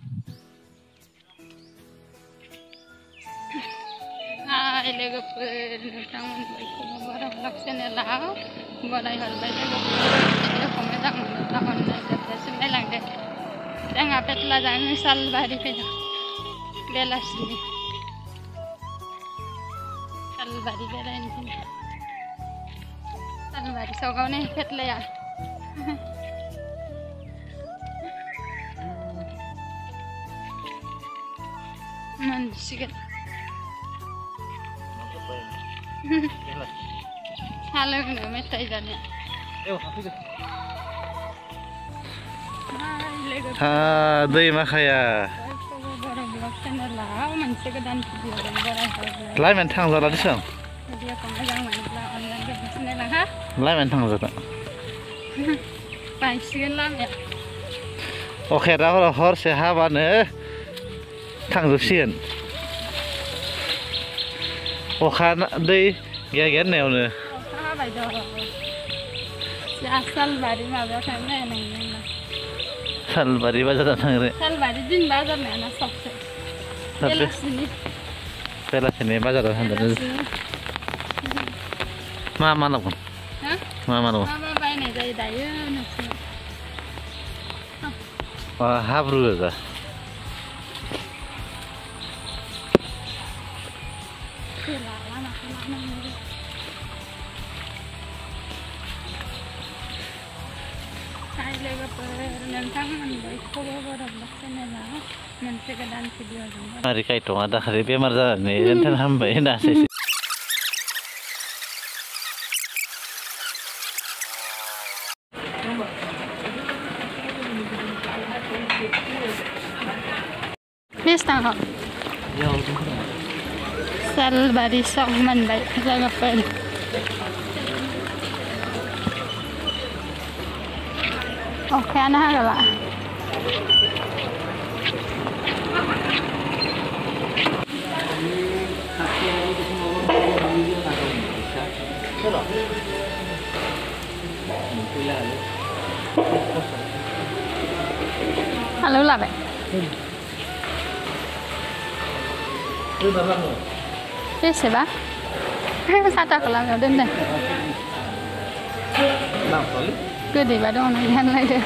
Hai लोगोफोर नोंथांमोनखौबो बर' ब्लग चेनेलाव बरायहरबाय लोगोफोर भिडिअखौ मोजां मोनोब्ला अननानै जोबजासिम नायलांदो। जोंहा पेटला जानो सालबारि फैदों बेलासिनि सालबारि बेरायनो फैदों सालबारि सगावनि पेटलाया मोनसिगोन साहा लोंनो मेथाइ जानो दै माखाया बर' ब्लग चेनेलाव मोनसे गोदान भिडिअजों बरायहरबाय। लायमान थांजाला दिसं भिडिअखौ मोजां मोनोब्ला अननानै जोबजासिम नायलां हा लायमान थांजाला बायसिगोन लामाया अखाया दा हरसे हाबानो थांजोबसिगोन अखा दै गैया गैया होननायावनो अखा हाबाय दं जोंहा सालबारि माबायाव थांनो नागिरदों सालबारि बाजाराव थांग्रो सालबारि दिन बाजार नायाना सबसे बेलासिनि बाजाराव थांदों मा मा लाबोगोन मा मा लाबोगोन मा बायनाय जायो दायो नोंसोर हाब्रु गोजा Hai लोगोफोर नोंथांमोनखौबो बर' ब्लग चेनेलाव मोनसे गोदान भिडिअजों मारै काइटङा दाखालि बेमार जानानै रेन्टार हामबाय दासो बेसेबां सालबारि सक मोनबाय लोगोफोर अखायानो हागाला हालौ लाबाय बेसेबा साथाखौ लामायाव दोनदों गोदैबा दं नायलायदो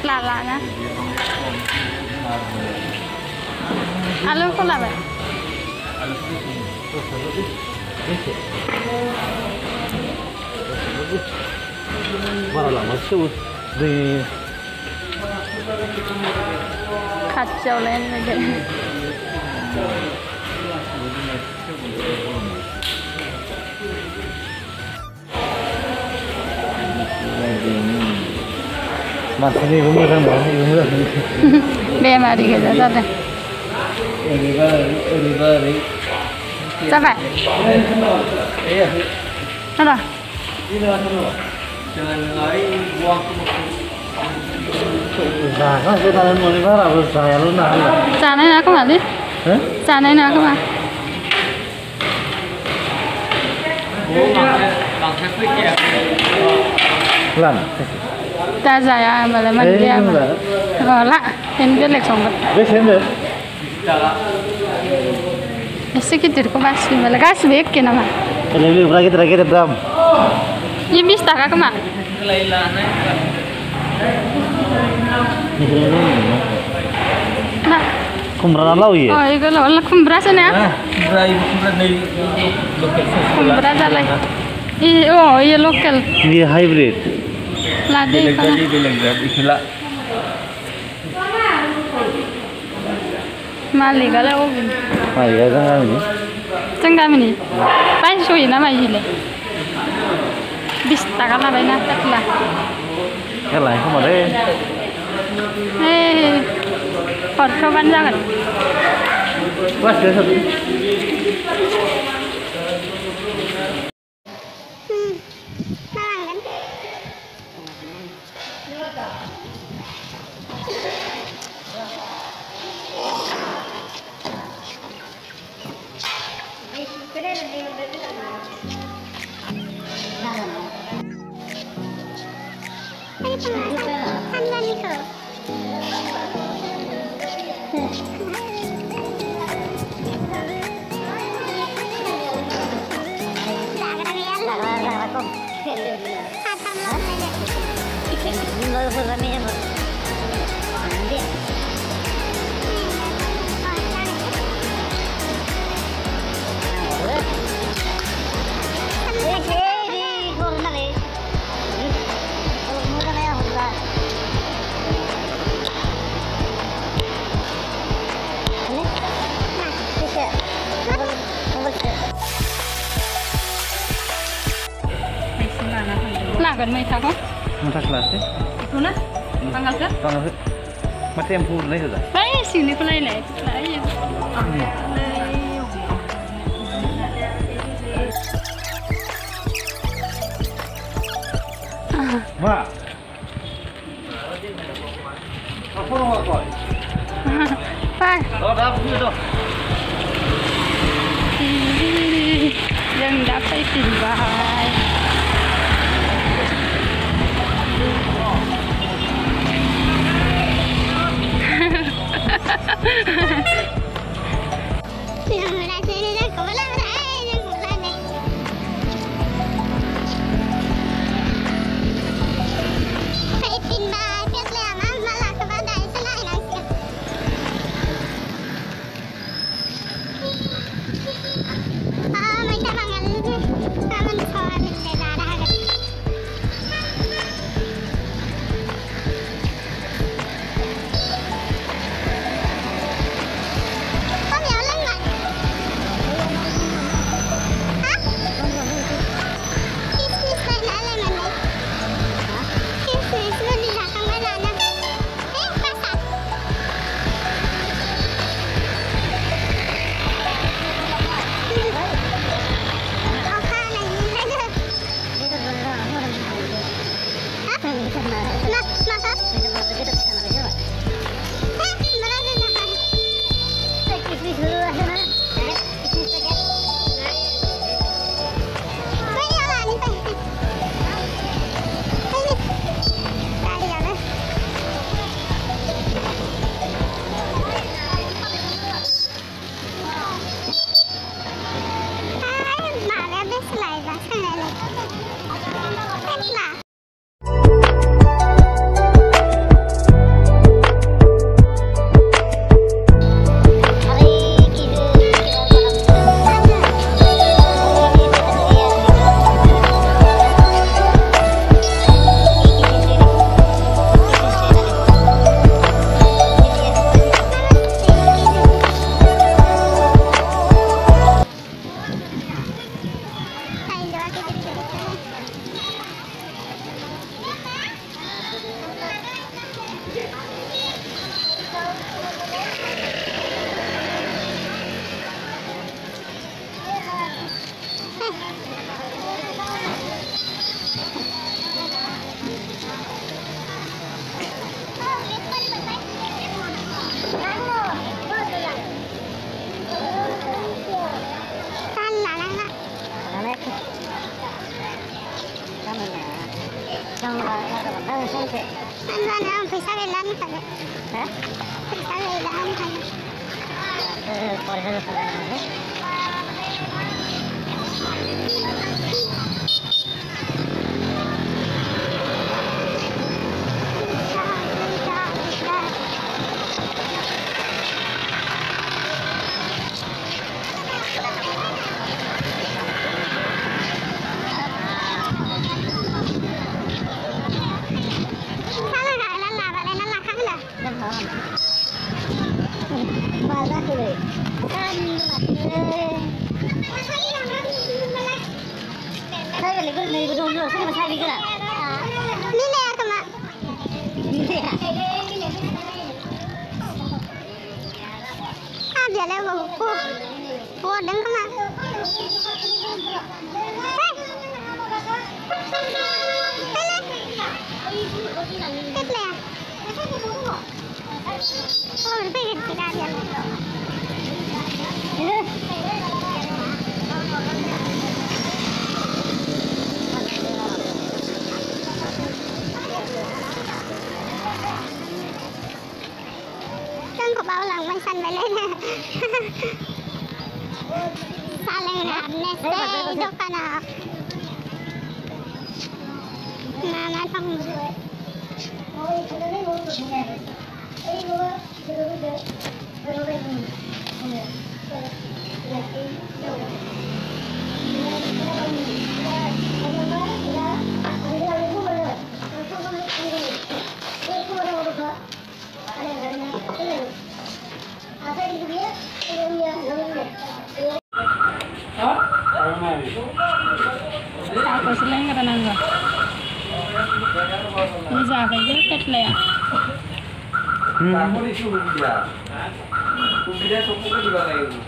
लालाना आलुखौ लाबाय बारा लांबासो दै खाथियावलाय नायदो मानसिनिबो मोजां नङा इबो मोजां बेमारि गोजा जादों जाबाय जानाय नङा खोमालै जानाय नङा खोमा दा जाया होमबालाय मोनजाया ला बेनो बेलेग संगोन एसे गिदिरखौ बासिगोन होमबालाय गासिबो एखे नामा गिदिर दाम ये 20 थाखा खोमा खुमब्रा लावयो इखौ खुमब्रासो ना खुमब्रा जालाय इयो लकेल बेयो हाइब्रिड लादो मालिकआलाय अबे मालिकआ जों गामिनि बायस'यो ना माइलाय 20 थाखा लाबायना पेटला खेला खोमालै हरथ'बानो जागोन 한잔이서 Lagan may tako? Masa kelas ya? Itu na? Tanggal ke? Tanggal ke? Mati yang purna itu dah. Ay, sini ko lang na. Ma. Apa nama kau? Pak. Oh, dah punya dah. Yang dapat timbal. bao lòng mình săn về lên sao lên là nè đâu cả nào mà không Tapos lang ka nang ga. Ini jaga je ketle ya. Kamu disuruh dia. Kumpulnya sukunya juga kayak gitu.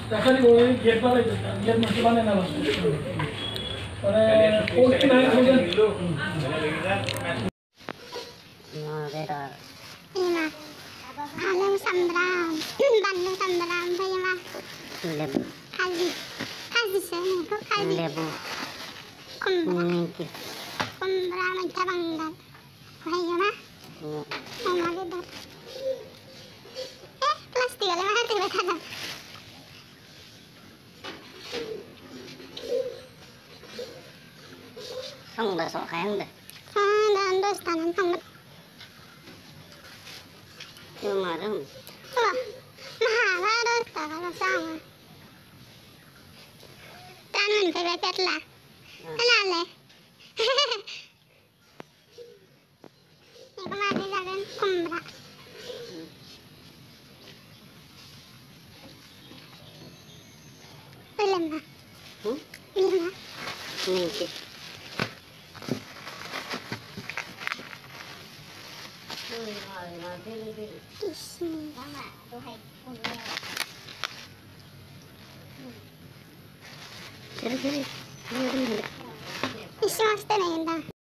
Tadi वो गेट वाले गेट मस्ती बने ना बस और वो कितना है Ima, Alam Sambram, Bandung Sambram, Bayama, Haji sini, kok Haji, Kumbra Mencabanggan, Bayama, Mama lebar, plastik ala mati betana, Không là sọ kháng đấy. dan dos tanan tanggat, Nhưng mà đâu wah, mahal dos kalau sama, tangan bebet lah, kenal le. Ini kemarin jalan kumbra. Belum lah. Belum lah. mình chỉ Bismillah. Sini sini. Isi mas na yun dah.